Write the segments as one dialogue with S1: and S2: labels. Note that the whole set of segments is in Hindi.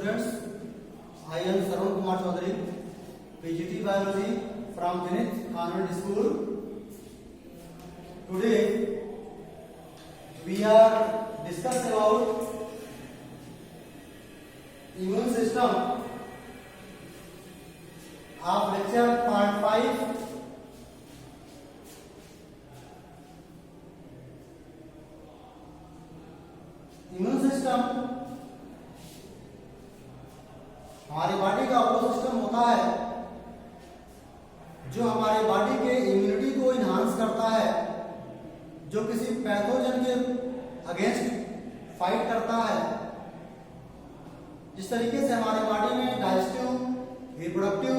S1: students, I am Sarwan Kumar Chaudhary, PGT Biology from Zenith Convent School. Today we are discussing about immune system of lecture part 5. Immune system हमारी बॉडी का वो सिस्टम होता है जो हमारे बॉडी के इम्यूनिटी को इनहांस करता है, जो किसी पैथोजन के अगेंस्ट फाइट करता है। जिस तरीके से हमारे बॉडी में digestive, reproductive,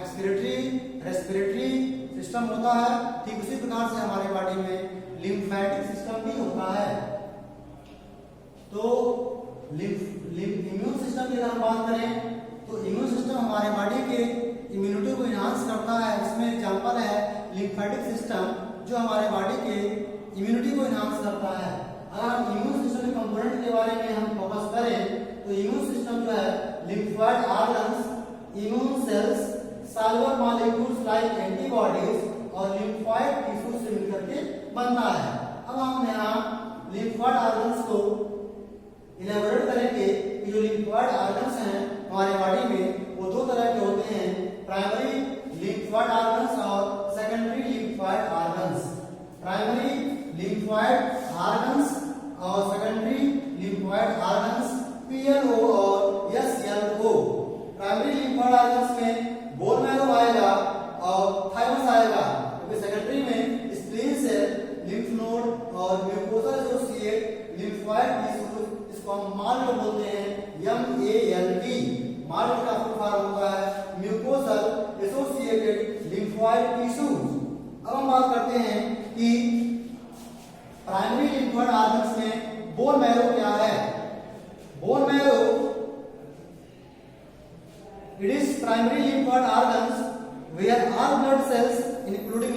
S1: excretory, respiratory system होता है, ठीक उसी प्रकार से हमारे बॉडी में लिम्फेटिक सिस्टम भी होता है। तो इम्यून सिस्टम की अगर हम बात करें तो इम्यून सिस्टम हमारे बॉडी के इम्यूनिटी को इनहांस करता है। इसमें एग्जांपल है लिम्फेटिक सिस्टम जो हमारे बॉडी के इम्यूनिटी को इनहांस करता है। अगर हम इम्यून सिस्टम के कंपोनेंट के बारे में हम फोकस करें तो इम्यून सिस्टम जो है lymphoid organs, immune cells, cellular molecules like antibodies और लिम्फोइड टिश्यू से मिलकर के बनता है। अब हम यहाँ लिम्फोइड ऑर्गन्स को इलेबोरेट करेंगे कि जो लिम्फोइड ऑर्गन्स हैं हमारे बॉडी में वो दो तरह के होते हैं, प्राइमरी लिम्फोइड ऑर्गन्स और secondary lymphoid organs. Primary lymphoid organs और सेकेंडरी लिम्फोइड ऑर्गन्स PLO और SLO। प्राइमरी लिम्फोइड ऑर्गन्स में बोन मैरो आएगा और थाइमस आएगा, क्योंकि सेकेंडरी में स्प्लीन सेल, लिम्फ नोड और म्यूकोसा एसोसिएट लिम्फोइड टिश्यू, इसको हम माल्ट बोलते हैं, MALT। माल्ट का फुल फॉर्म होता है म्यूकोसल एसोसिएटेड लिम्फोइड टिश्यूज। अब हम बात करते हैं कि प्राइमरी लिम्फोइड ऑर्गन्स में बोन मैरो क्या है। Bone marrow it is primary lymphoid organs where all blood cells including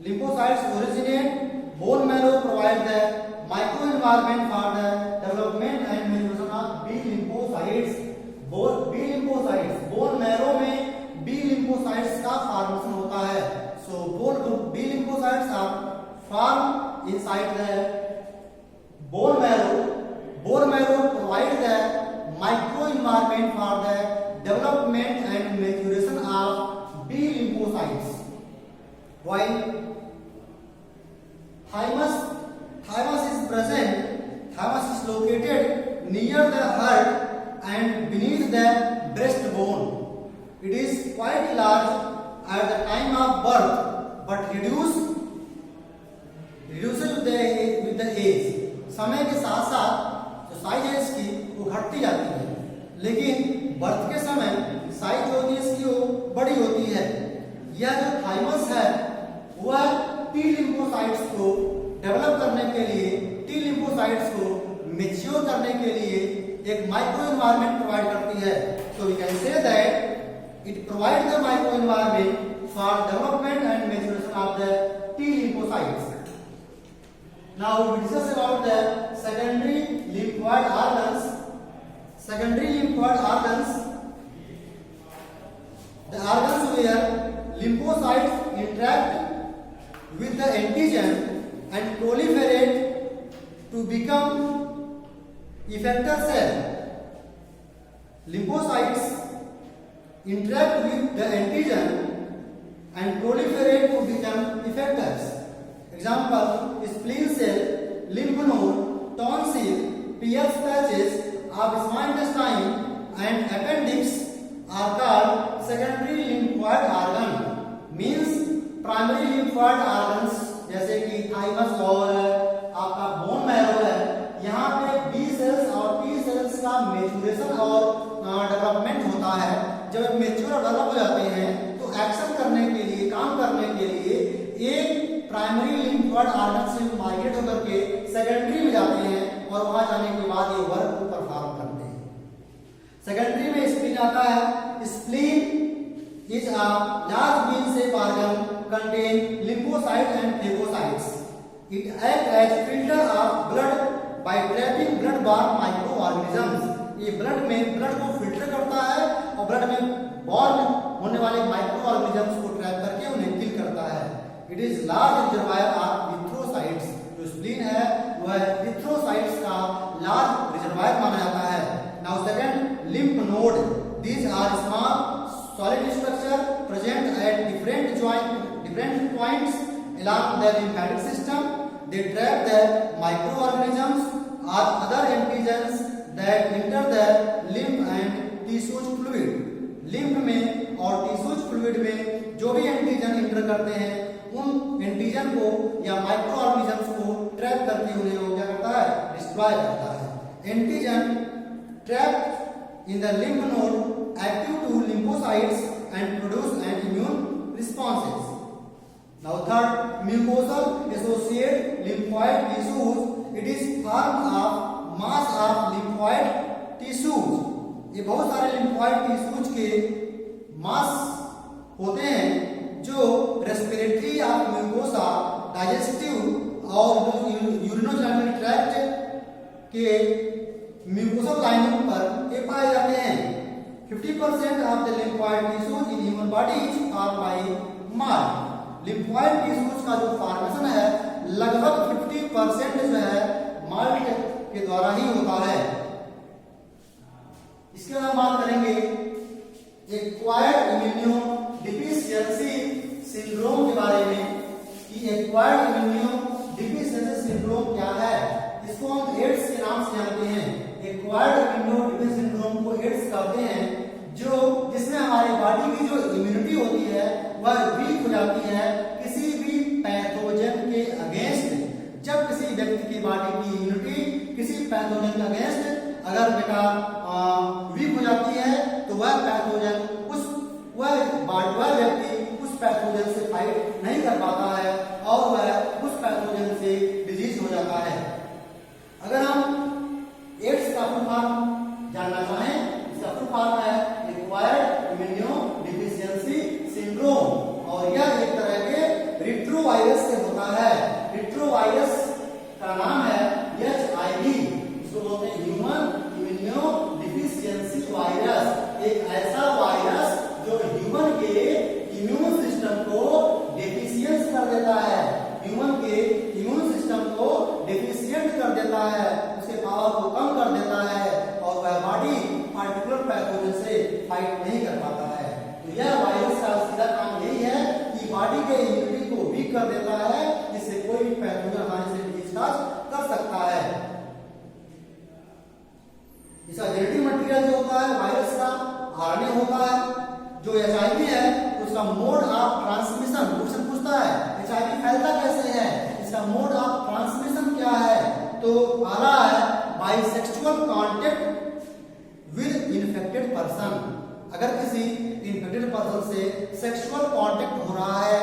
S1: lymphocytes originate bone marrow provide the microenvironment for the development and maturation of B lymphocytes। B lymphocytes bone marrow में B lymphocytes का फॉर्मेशन होता है। So B lymphocytes are formed inside the bone marrow। Bone marrow provide the microenvironment for the development and maturation of B lymphocytes। While thymus is present, thymus is located near the heart and beneath the breastbone। It is quite large at the time of birth but reduces with the age। समय के साथ साथ जो साइज है इसकी वो घटती जाती है, लेकिन बर्थ के समय साइज जो होती है इसकी वो बड़ी होती है। यह जो थाइमस है वह T lymphocytes को डेवलप करने के लिए, T lymphocytes को मैच्योर करने के लिए एक माइक्रो एनवायरनमेंट प्रोवाइड करती है। So we can say that it provides the micro environment for development and maturation of the T lymphocytes। Now we discuss about the secondary lymphoid organs। Secondary lymphoid organs, the organs where lymphocytes interact with the antigen and proliferate to become effector cell। Lymphocytes interact with the antigen and proliferate to become effectors। Example: spleen cell, lymph node, tonsil, Peyer's patches of small intestine and appendix are called secondary lymphoid organ। Means primary lymphoid organs जैसे कि थाइमस और आपका बोन मैरो है, यहाँ पे B सेल्स और T सेल्स का मैच्योरेशन और डेवलपमेंट होता है। जब मैच्योर और डेवलप हो जाते हैं तो एक्शन करने के लिए, काम करने के लिए एक प्राइमरी लिम्फोइड ऑर्गन से माइग्रेट होकर के सेकेंडरी में जाते हैं और वहां जाने के बाद ये वर्क को परफॉर्म करते हैं। सेकेंडरी में स्प्लीन आता है। Spleen is a large bean-shaped organ contain lymphocytes and phagocytes। It acts as filter of blood by trapping blood borne microorganisms. ये ब्लड को फिल्टर करता है और ब्लड में बॉर्न होने वाले माइक्रो ऑर्गेनिजम्स को ट्रैप करके उन्हें किल करता है। It is large reservoir of erythrocytes. जो स्प्लीन है वह इरिथ्रोसाइट्स का लार्ज रिजर्वायर माना जाता है। Now second, lymph node. These are small solid structure present at different points along the lymphatic system. They trap the microorganisms or other antigens that enter the lymph and tissues fluid. lymph में और टिश्यूज फ्लूइड में जो भी एंटीजन इंटर करते हैं उन एंटीजन को या माइक्रो ऑर्गेनिजम्स को ट्रैप करके उन्हें वो क्या करता है, डिस्ट्रॉय करता है। Antigen trapped in the lymph node active to lymphocytes and produce an immune responses. Now third, mucosal associated lymphoid tissues. It is form of mass of lymphoid tissues. ये बहुत सारे lymphoid tissues के मास होते हैं जो रेस्पिरेटरी ऑफ म्यूकोसा, डाइजेस्टिव और यूरिनोजेनिटल ट्रैक्ट के म्यूकोसल लाइनिंग पर ये पाए जाते हैं। 50% of the lymphoid tissues in human body is formed by mud. lymphoid tissues का जो फॉर्मेशन है लगभग 50% जो है मल्ट के द्वारा ही होता है। इसके बाद बात करेंगे एक्वायर्ड इम्यूनोडेफिशिएंसी सिंड्रोम के बारे में कि एक्वायर्ड इम्यूनोडेफिशिएंसी सिंड्रोम क्या है। इसको हम एड्स के नाम से जानते हैं। एक्वायर्ड इम्यूनोडेफिशिएंसी सिंड्रोम को एड्स कहते हैं, जो जिसमें हमारी बॉडी की जो इम्यूनिटी होती है वह वीक हो जाती है किसी भी पैथोजन के अगेंस्ट। जब किसी व्यक्ति की बॉडी की इम्यूनिटी किसी पैथोजन के अगेंस्ट अगर बेटा वीक हो जाती है तो वह पैथोजन वह व्यक्ति उस पैथोजन से फाइट नहीं कर पाता है और वह उस पैथोजन से डिजीज हो जाता है। अगर हम एड्स का फुल फॉर्म जानना चाहें, इसका फुल फॉर्म है एक्वायर्ड इम्यूनोडेफिशिएंसी सिंड्रोम और यह एक तरह के रिट्रोवायरस से होता है। रिट्रोवायरस का नाम है HIV, इसको बोलते हैं ह्यूमन इम्यूनोडेफिशिएंसी वायरस। एक ऐसा वायरस जो ह्यूमन के इम्यून सिस्टम को डेफिशिएंट कर देता है, ह्यूमन के इम्यून सिस्टम को डेफिशिएंट कर देता है, उसके पावर को कम कर देता है और वह बॉडी पार्टिकुलर पैथोजन से फाइट नहीं कर पाता है। तो यह वायरस का सीधा काम यही है कि बॉडी के इम्यूनिटी को वीक कर देता है, जिससे कोई भी पैथोजन आसानी से डिजीज कर सकता है। इसका जेनेटिक मटेरियल जो होता है वायरस का RNA होता है। जो HIV है उसका मोड ऑफ ट्रांसमिशन क्वेश्चन पूछता है, HIV फैलता कैसे है, इसका मोड ऑफ ट्रांसमिशन क्या है, तो पहला है by sexual contact with infected person. अगर किसी इन्फेक्टेड पर्सन से सेक्सुअल कांटेक्ट हो रहा है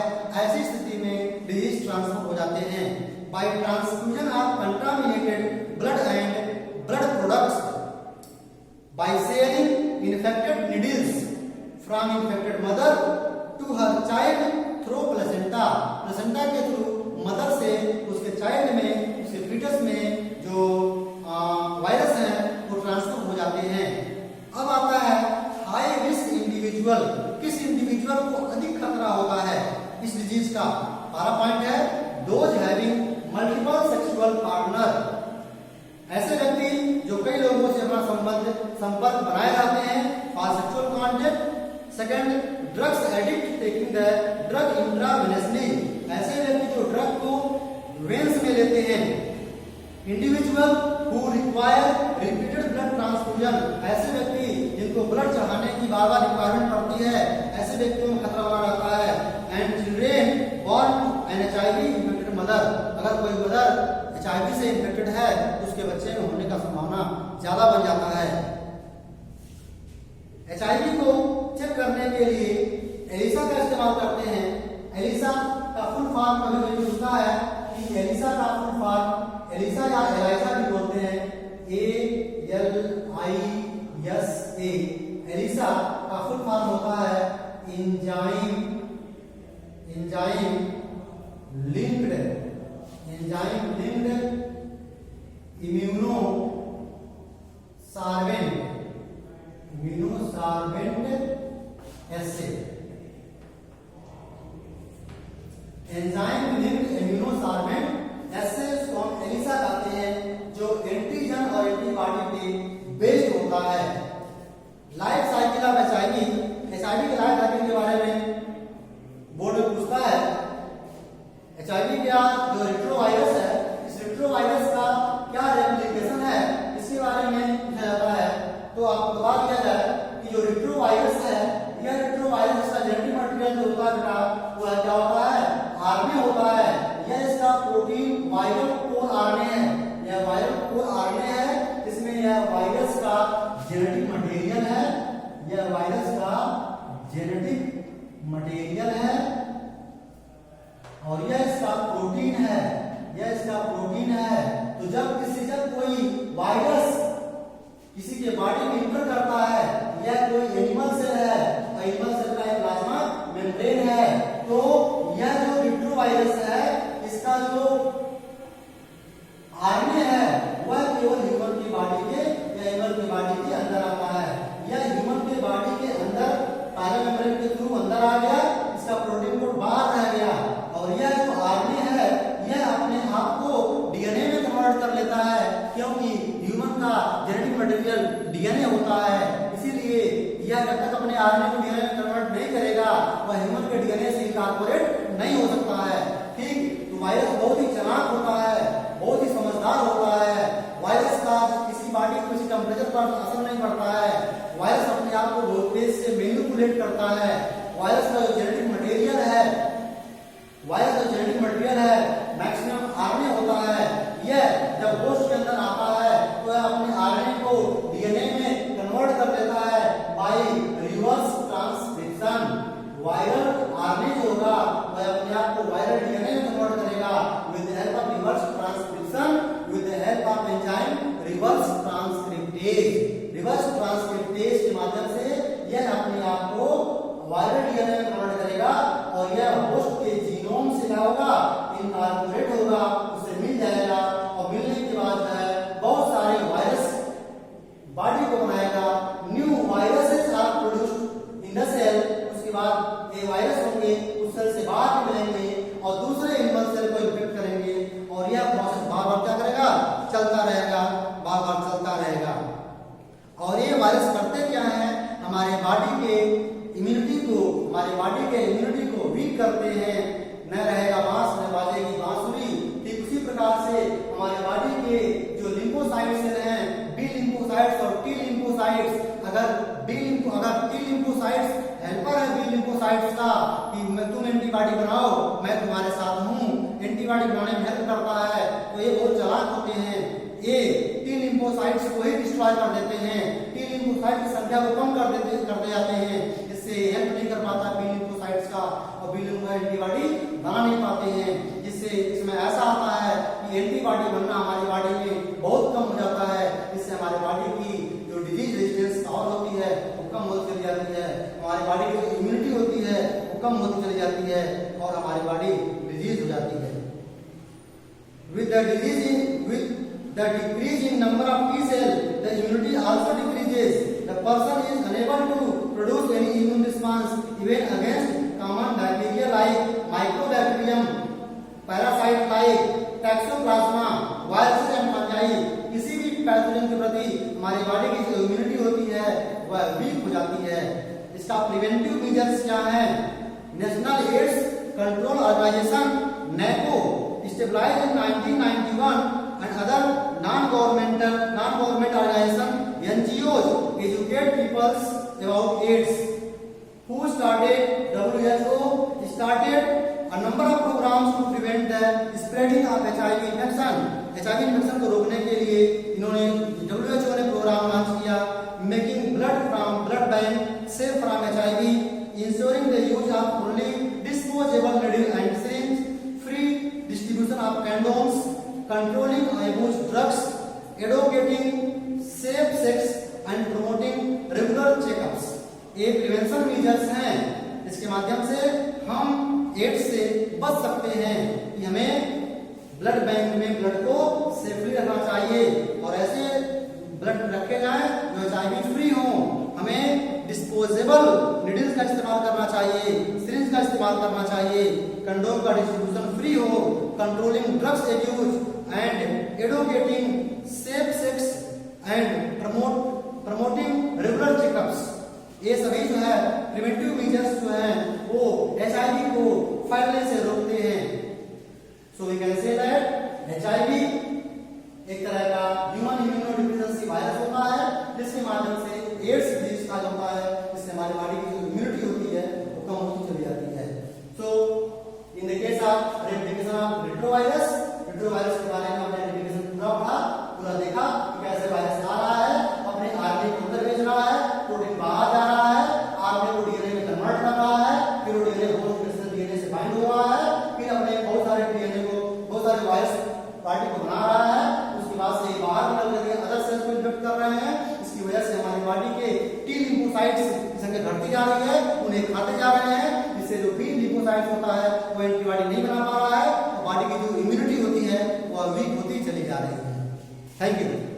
S1: ऐसी स्थिति में डिजीज ट्रांसफर हो जाते हैं। By transfusion of contaminated blood and blood products, by sharing infected needles from infected mother to her child through placenta. Placenta के थ्रू मदर से उसके चाइल्ड में, उसके फीटस में जो वायरस है वो ट्रांसफर हो जाते हैं। अब आता है हाई रिस्क इंडिविजुअल। किस इंडिविजुअल को अधिक खतरा होता है इस डिजीज का? पहला पॉइंट है those having multiple sexual partner. ऐसे व्यक्ति जो कई लोगों से अपना संपर्क बनाए रहते हैं for sexual contact. Second, drugs addict taking the drug intravenously. ऐसे व्यक्ति जो ड्रग को वेन्स में लेते हैं। Individual who require repeated blood transfusion. ऐसे व्यक्ति जिनको ब्लड चढ़ाने की बार-बार रिक्वायरमेंट पड़ती है, ऐसे व्यक्तियों में खतरा बना रहता है। And children born an HIV infected mother. अगर कोई मदर HIV से इन्फेक्टेड है तो उसके बच्चे में होने का संभावना ज्यादा बन जाता है। HIV को चेक करने के लिए एलिसा का इस्तेमाल करते हैं। एलिसा का फुल फॉर्म कभी कभी पूछता है कि एलिसा का फुल फॉर्म, एलिसा या एलाइजा भी बोलते हैं, ALISA। एलिसा का फुल फॉर्म होता है एंजाइम लिंक्ड इम्यूनो इम्यूनोसार्बेंट एसे। एंजाइम लिंक्ड इम्यूनोसार्बेंट एसे को हम एलिसा कहते हैं, जो एंटीजन और एंटीबॉडी पे बेस्ड होता है। Life cycle of HIV, HIV के लाइफ साइकिल के बारे में बोर्ड में पूछता है। एचआईवी का जो रेट्रोवायरस है, इस रेट्रोवायरस का क्या रेप्लिकेशन है, इसके बारे में पूछा जाता है। तो आपको बता दिया जाए कि जो रेट्रोवायरस है, यह रेट्रोवायरस का जेनेटिक मटेरियल जो होता है बेटा, वह क्या होता है, आरएनए होता है। यह इसका प्रोटीन वायरल कोर आरएनए है, यह वायरल कोर आरएनए है। इसमें यह वायरस का जेनेटिक मटेरियल है, यह वायरस का जेनेटिक मटेरियल है और यह इसका प्रोटीन है, यह इसका प्रोटीन है। तो जब कोई वायरस किसी के बॉडी में इंटर करता है, यह कोई एनिमल सेल है और एनिमल सेल का एक प्लाज्मा मेम्ब्रेन है, तो यह जो रेट्रोवायरस है, इसका जो आरएनए है वह केवल ह्यूमन की बॉडी के या एनिमल की बॉडी के अंदर आता है। यह ह्यूमन के बॉडी के अंदर प्लाज्मा मेम्ब्रेन के थ्रू अंदर आ गया, इसका प्रोटीन कोड बाहर रह गया और यह जो आरएनए है, यह अपने आप को डीएनए में कन्वर्ट कर लेता है, क्योंकि ह्यूमन का जेनेटिक मटेरियल डीएनए होता है। इसीलिए यह जब तक अपने आरएनए को डीएनए में कन्वर्ट नहीं करेगा, वह ह्यूमन के डीएनए से इनकॉर्पोरेट नहीं हो सकता है। ठीक, तो वायरस बहुत ही चालाक होता है, बहुत ही समझदार होता है। वायरस का किसी बॉडी को किसी टेम्परेचर पर असर नहीं पड़ता है। वायरस अपने आप को बहुत तेज से मैनिपुलेट करता है। वायरस का जो जेनेटिक मटेरियल है, वायरस का जेनेटिक मटेरियल है, मैक्सिमम आरएनए होता है। यह जब होस्ट के अंदर आता है तो यह अपने आरएनए को डीएनए में कन्वर्ट कर देता है by reverse transcription. Viral RNA जो होगा वह अपने आप को वायरल डीएनए में कन्वर्ट करेगा with the help of reverse transcription, with the help of enzyme reverse transcriptase. Reverse transcriptase के माध्यम से यह अपने आप को वायरल डीएनए में कन्वर्ट करेगा और यह होस्ट के जीनोम से क्या होगा, इनकॉर्पोरेट होगा, उसे मिल जाएगा और मिलने के बाद बहुत सारे वायरस बॉडी को बनाएगा। New viruses are produced in the cell. उसके बाद ये वायरस होंगे, उस सेल से बाहर निकलेंगे और दूसरे एनिमल सेल को इन्फेक्ट करेंगे और यह प्रोसेस बार बार क्या करेगा, चलता रहेगा, बार बार चलता रहेगा। और ये वायरस करते क्या है, हमारे बॉडी के इम्यूनिटी को, हमारे बॉडी के इम्यूनिटी को वीक करते हैं। न रहेगा बांस न बाजेगी बांसुरी। ठीक उसी प्रकार से हमारे बॉडी के जो लिम्फोसाइट्स हैं, बी लिम्फोसाइट्स और टी लिम्फोसाइट्स, अगर टी लिम्फोसाइट्स हेल्पर है बी लिम्फोसाइट्स का कि तुम एंटीबॉडी बनाओ, मैं तुम्हारे साथ हूं, एंटीबॉडी बनाने में हेल्प करता है, तो ये बहुत चालाक होते हैं। ये टी लिम्फोसाइट्स को ही डिस्ट्रॉय कर देते हैं, टी लिम्फोसाइट की संख्या को कम करते जाते हैं, इससे हेल्प नहीं कर पाता बी लिम्फोसाइट्स का और बी लिम्फोसाइट एंटीबॉडी बना नहीं पाते हैं। जिससे इसमें ऐसा आता है कि एंटीबॉडी बनना हमारी बॉडी में बहुत कम हो जाता है। इससे हमारी बॉडी की जो डिजीज रेजिस्टेंस पावर होती है वो कम होती चली जाती है, हमारी बॉडी की जो इम्यूनिटी होती है वो कम होती चली जाती है और हमारी बॉडी डिजीज हो जाती है। With the decrease in number of T cells, the immunity also decreases. The person is unable to produce any immune response even against common bacteria like Mycobacterium, parasite like Toxoplasma, viruses and fungi. किसी भी पैथोजन के प्रति हमारी बॉडी की जो इम्यूनिटी होती है वह वीक हो जाती है। इसका प्रिवेंटिव मेजर्स क्या है? National AIDS Control Organisation NACO established in 1991 and other non-government organization NGOs educate people about AIDS. Who started? WHO started a number of programs to prevent the spreading of HIV infection. HIV infection को रोकने के लिए इन्होंने WHO ने प्रोग्राम लॉन्च किया, making blood from blood bank safe from HIV, ensuring the use of only disposable needle and syringe, free distribution of condoms, controlling abuse drugs, advocating safe sex and promoting regular checkups. ये प्रिवेंशन मेजर्स हैं, इसके माध्यम से हम एड्स से बच सकते हैं कि हमें ब्लड बैंक में ब्लड को सेफली रखना चाहिए और ऐसे ब्लड रखे जाएं जो HIV फ्री हो। हमें ओरल निडल्स का इस्तेमाल करना चाहिए, सिरिंज का इस्तेमाल करना चाहिए, कंडोम का डिस्ट्रीब्यूशन फ्री हो, controlling drugs abuse and advocating safe sex and promoting regular checkups, ये सभी जो है प्रिवेंटिव मेजर्स जो है वो HIV को फैलने से रोकते हैं। So we can say that HIV एक तरह का ह्यूमन इम्यूनोडिफिशियंसी वायरस होता है, जिसके माध्यम से एड्स डिजीज का होता है, जिससे हमारी बॉडी की जो इम्यूनिटी होती है वो कम होती चली जाती है। So in the case of replication of retrovirus के बारे में हमने रेप्लिकेशन पूरा पढ़ा, पूरा देखा कि कैसे वायरस आ रहा है, अपने आरएनए को अंदर भेज रहा है, प्रोटीन बाहर जा रहा है, आरएनए को डीएनए में कन्वर्ट कर रहा है, फिर वो डीएनए होस्ट से डीएनए से बाइंड हो रहा है, फिर अपने बहुत सारे डीएनए को बहुत सारे वायरस पार्टी को बना रहा है, उसके बाद से बाहर निकल करके अदर सेल्स को इन्फेक्ट कर रहे हैं। इसकी वजह से हमारी बॉडी के टी लिम्फोसाइट्स की संख्या घटती जा रही है, उन्हें खाते जा रहे हैं, जिससे जो बी लिम्फोसाइट्स होता है वो एंटीबॉडी नहीं बना पा रहा है, और बॉडी की जो इम्यूनिटी होती है वो वीक होती चली जा रही है। Thank you.